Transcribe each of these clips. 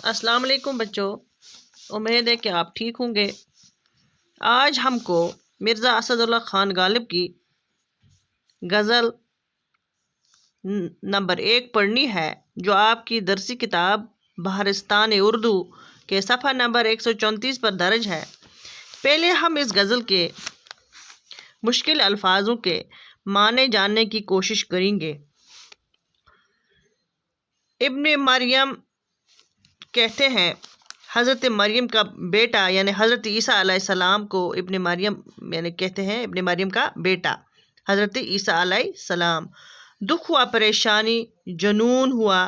अस्सलाम वालेकुम बच्चों, उम्मीद है कि आप ठीक होंगे। आज हमको मिर्ज़ा असदुल्ला ख़ान गालिब की गज़ल नंबर 1 पढ़नी है, जो आपकी दरसी किताब बहरिस्तान उर्दू के सफ़ा नंबर 134 पर दर्ज है। पहले हम इस गज़ल के मुश्किल अल्फाजों के माने जानने की कोशिश करेंगे। इब्न मरियम कहते हैं, हज़रत मरियम का बेटा यानी हज़रत ईसा अलैहिस्सलाम को इब्न मरियम यानी कहते हैं, इब्न मरियम का बेटा हज़रत ईसा अलैहिस्सलाम। दुख हुआ, परेशानी, जुनून हुआ,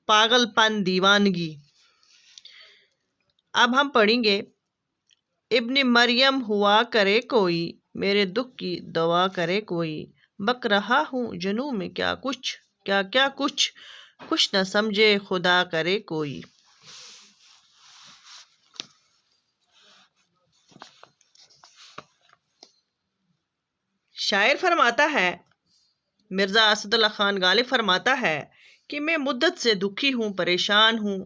पागलपन, दीवानगी। अब हम पढ़ेंगे, इब्न मरियम हुआ करे कोई, मेरे दुख की दवा करे कोई। बक रहा हूँ जनू में क्या कुछ, क्या क्या कुछ न समझे खुदा करे कोई। शायर फरमाता है, मिर्ज़ा असदुल्ला ख़ान गालिब फरमाता है कि मैं मुद्दत से दुखी हूँ, परेशान हूँ।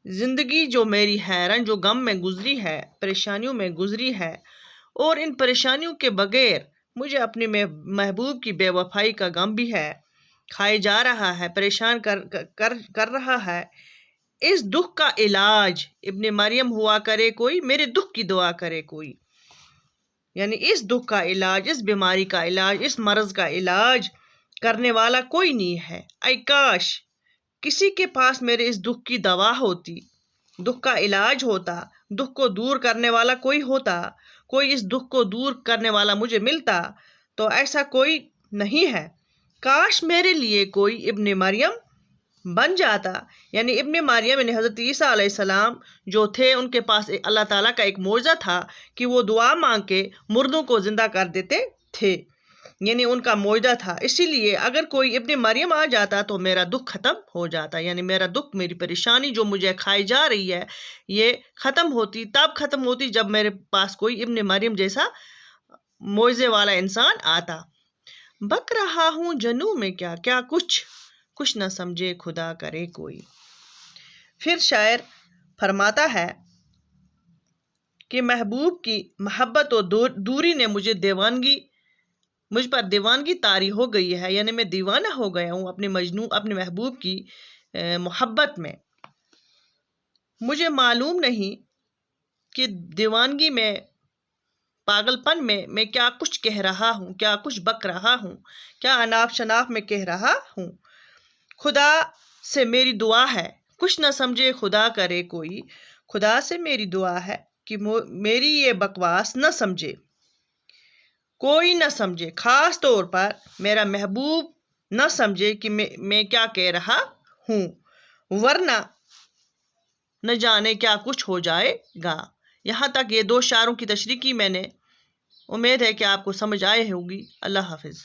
ज़िंदगी जो मेरी हैरान जो गम में गुजरी है, परेशानियों में गुजरी है, और इन परेशानियों के बगैर मुझे अपने महबूब की बेवफाई का गम भी है, खाए जा रहा है, परेशान कर रहा है। इस दुख का इलाज इब्न मरियम हुआ करे कोई, मेरे दुख की दुआ करे कोई। यानी इस दुख का इलाज, इस बीमारी का इलाज, इस मर्ज का इलाज करने वाला कोई नहीं है। ऐ काश किसी के पास मेरे इस दुख की दवा होती, दुख का इलाज होता, दुख को दूर करने वाला कोई होता, कोई इस दुख को दूर करने वाला मुझे मिलता, तो ऐसा कोई नहीं है। काश मेरे लिए कोई इब्न मरियम बन जाता। यानी इब्न मरियम यानी हज़रत ईसा अलैहिस्सलाम जो थे, उनके पास अल्लाह ताला का एक मौजज़ा था कि वो दुआ मांग के मुर्दों को ज़िंदा कर देते थे, यानी उनका मौजज़ा था। इसीलिए अगर कोई इब्न मरियम आ जाता तो मेरा दुख ख़त्म हो जाता, यानी मेरा दुख, मेरी परेशानी जो मुझे खाई जा रही है, ये ख़त्म होती। तब ख़त्म होती जब मेरे पास कोई इब्न मरियम जैसा मौजज़े वाला इंसान आता। बक रहा हूँ जनू में क्या क्या कुछ न समझे खुदा करे कोई। फिर शायर फरमाता है कि महबूब की मोहब्बत और दूरी ने मुझ पर दीवानगी तारी हो गई है, यानी मैं दीवाना हो गया हूँ अपने महबूब की मोहब्बत में। मुझे मालूम नहीं कि दीवानगी में, पागलपन में मैं क्या कुछ कह रहा हूँ, क्या कुछ बक रहा हूँ, क्या अनाप शनाप में कह रहा हूँ। खुदा से मेरी दुआ है, कुछ न समझे खुदा करे कोई। खुदा से मेरी दुआ है कि मेरी ये बकवास न समझे कोई, न समझे, खास तौर पर मेरा महबूब न समझे कि मैं क्या कह रहा हूँ, वरना न जाने क्या कुछ हो जाएगा। यहाँ तक ये 2 शायरों की तशरीह की मैंने। उम्मीद है कि आपको समझ आए होगी। अल्लाह हाफिज़।